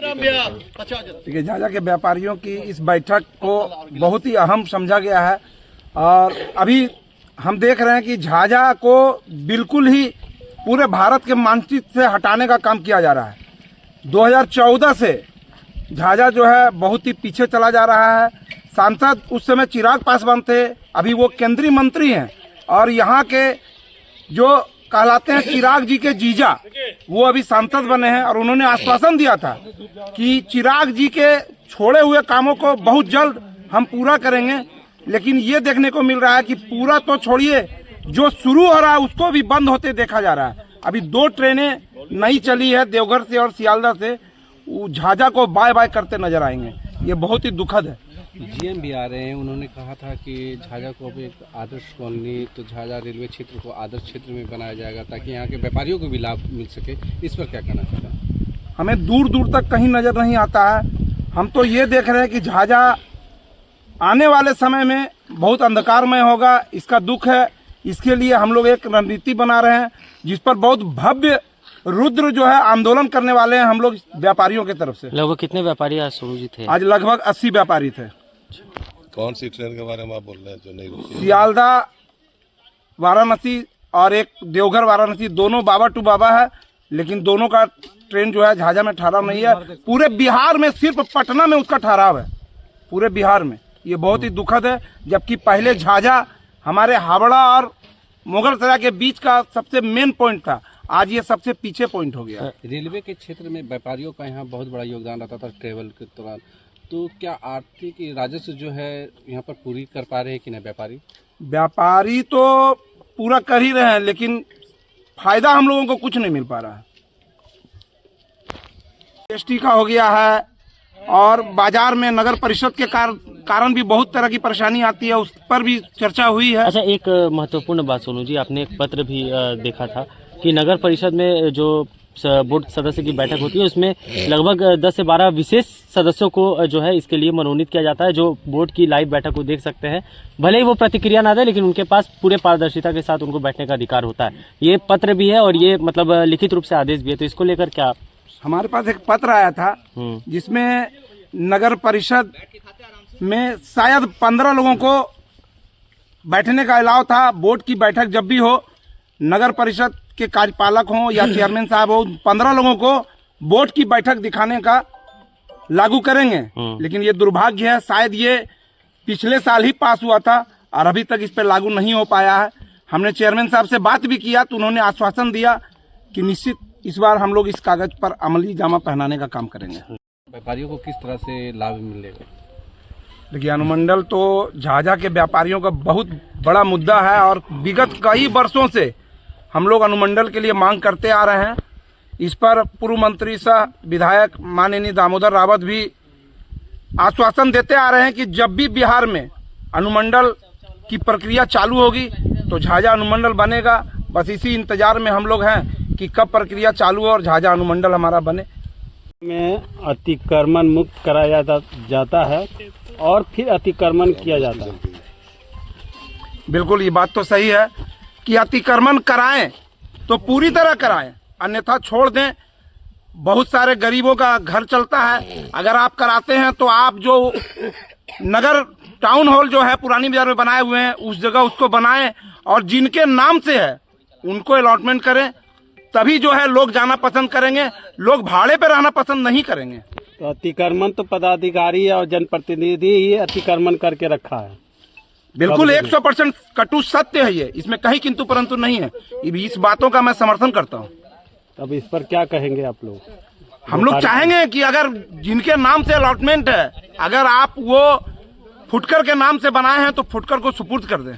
देखिए, झाझा के व्यापारियों की इस बैठक को बहुत ही अहम समझा गया है और अभी हम देख रहे हैं कि झाझा को बिल्कुल ही पूरे भारत के मानचित्र से हटाने का काम किया जा रहा है। 2014 से झाझा जो है बहुत ही पीछे चला जा रहा है। सांसद उस समय चिराग पासवान थे, अभी वो केंद्रीय मंत्री हैं और यहाँ के जो कहलाते हैं चिराग जी के जीजा, वो अभी सांसद बने हैं और उन्होंने आश्वासन दिया था कि चिराग जी के छोड़े हुए कामों को बहुत जल्द हम पूरा करेंगे। लेकिन ये देखने को मिल रहा है कि पूरा तो छोड़िए, जो शुरू हो रहा है उसको भी बंद होते देखा जा रहा है। अभी 2 ट्रेनें नई चली है देवघर से और सियालदह से, झाझा को बाय बाय करते नजर आएंगे। ये बहुत ही दुखद है। जीएम भी आ रहे हैं, उन्होंने कहा था कि झाझा को अब एक आदर्श कॉलोनी, तो झाझा रेलवे क्षेत्र को आदर्श क्षेत्र में बनाया जाएगा ताकि यहाँ के व्यापारियों को भी लाभ मिल सके। इस पर क्या कहना चाहता है? हमें दूर दूर तक कहीं नजर नहीं आता है। हम तो ये देख रहे हैं कि झाझा आने वाले समय में बहुत अंधकारमय होगा। इसका दुख है। इसके लिए हम लोग एक रणनीति बना रहे हैं जिस पर बहुत भव्य रुद्र जो है आंदोलन करने वाले हैं हम लोग व्यापारियों की तरफ से। लगभग कितने व्यापारी आज शुरू थे? आज लगभग 80 व्यापारी थे। कौन सी ट्रेन के बारे में आप बोल रहे हैं जो नहीं रुकी? सियालदह वाराणसी और एक देवघर वाराणसी, दोनों बाबा टू बाबा है, लेकिन दोनों का ट्रेन जो है झाझा में ठहराव नहीं है। पूरे बिहार में सिर्फ पटना में उसका ठहराव है, पूरे बिहार में। ये बहुत ही दुखद है, जबकि पहले झाझा हमारे हावड़ा और मुगलसराय के बीच का सबसे मेन पॉइंट था। आज ये सबसे पीछे पॉइंट हो गया। रेलवे के क्षेत्र में व्यापारियों का यहाँ बहुत बड़ा योगदान रहता था ट्रेवल के दौरान, तो क्या आर्थिक राजस्व जो है यहाँ पर पूरी कर पा रहे हैं कि नहीं व्यापारी? व्यापारी तो पूरा कर ही रहे हैं, लेकिन फायदा हम लोगों को कुछ नहीं मिल पा रहा है। जीएसटी का हो गया है और बाजार में नगर परिषद के कारण भी बहुत तरह की परेशानी आती है, उस पर भी चर्चा हुई है। अच्छा, एक महत्वपूर्ण बात सोनू जी, आपने एक पत्र भी देखा था कि नगर परिषद में जो बोर्ड सदस्य की बैठक होती है उसमें लगभग 10 से 12 विशेष सदस्यों को जो है इसके लिए मनोनीत किया जाता है, जो बोर्ड की लाइव बैठक को देख सकते हैं। भले ही वो प्रतिक्रिया ना दे, लेकिन उनके पास पूरे पारदर्शिता के साथ उनको बैठने का अधिकार होता है। ये पत्र भी है और ये मतलब लिखित रूप से आदेश भी है, तो इसको लेकर क्या? हमारे पास एक पत्र आया था जिसमें नगर परिषद में शायद 15 लोगों को बैठने का अलाव था। बोर्ड की बैठक जब भी हो, नगर परिषद के कार्यपालक हों या चेयरमैन साहब हो, 15 लोगों को बोर्ड की बैठक दिखाने का लागू करेंगे। लेकिन ये दुर्भाग्य है, शायद ये पिछले साल ही पास हुआ था और अभी तक इस पर लागू नहीं हो पाया है। हमने चेयरमैन साहब से बात भी किया तो उन्होंने आश्वासन दिया कि निश्चित इस बार हम लोग इस कागज पर अमली जामा पहनाने का काम करेंगे। व्यापारियों को किस तरह से लाभ मिलेगा? देखिए, अनुमंडल तो झाझा के व्यापारियों का बहुत बड़ा मुद्दा है और विगत कई वर्षों से हम लोग अनुमंडल के लिए मांग करते आ रहे हैं। इस पर पूर्व मंत्री सह विधायक माननीय दामोदर रावत भी आश्वासन देते आ रहे हैं कि जब भी बिहार में अनुमंडल की प्रक्रिया चालू होगी तो झाझा अनुमंडल बनेगा। बस इसी इंतजार में हम लोग हैं कि कब प्रक्रिया चालू हो और झाझा अनुमंडल हमारा बने। में अतिक्रमण मुक्त कराया जाता है और फिर अतिक्रमण किया जाता है। बिल्कुल, ये बात तो सही है कि अतिक्रमण कराएं तो पूरी तरह कराएं, अन्यथा छोड़ दें। बहुत सारे गरीबों का घर चलता है। अगर आप कराते हैं तो आप जो नगर टाउन हॉल जो है पुरानी बाजार में बनाए हुए हैं उस जगह उसको बनाएं और जिनके नाम से है उनको अलॉटमेंट करें, तभी जो है लोग जाना पसंद करेंगे। लोग भाड़े पे रहना पसंद नहीं करेंगे। तो अतिक्रमण तो पदाधिकारी और जनप्रतिनिधि ही अतिक्रमण करके रखा है। बिल्कुल 100% कटु सत्य है ये, इसमें कहीं किंतु परंतु नहीं है। इस बातों का मैं समर्थन करता हूँ। अब इस पर क्या कहेंगे आप लोग? हम लोग चाहेंगे कि अगर जिनके नाम से अलॉटमेंट है, अगर आप वो फुटकर के नाम से बनाए हैं तो फुटकर को सुपुर्द कर दें।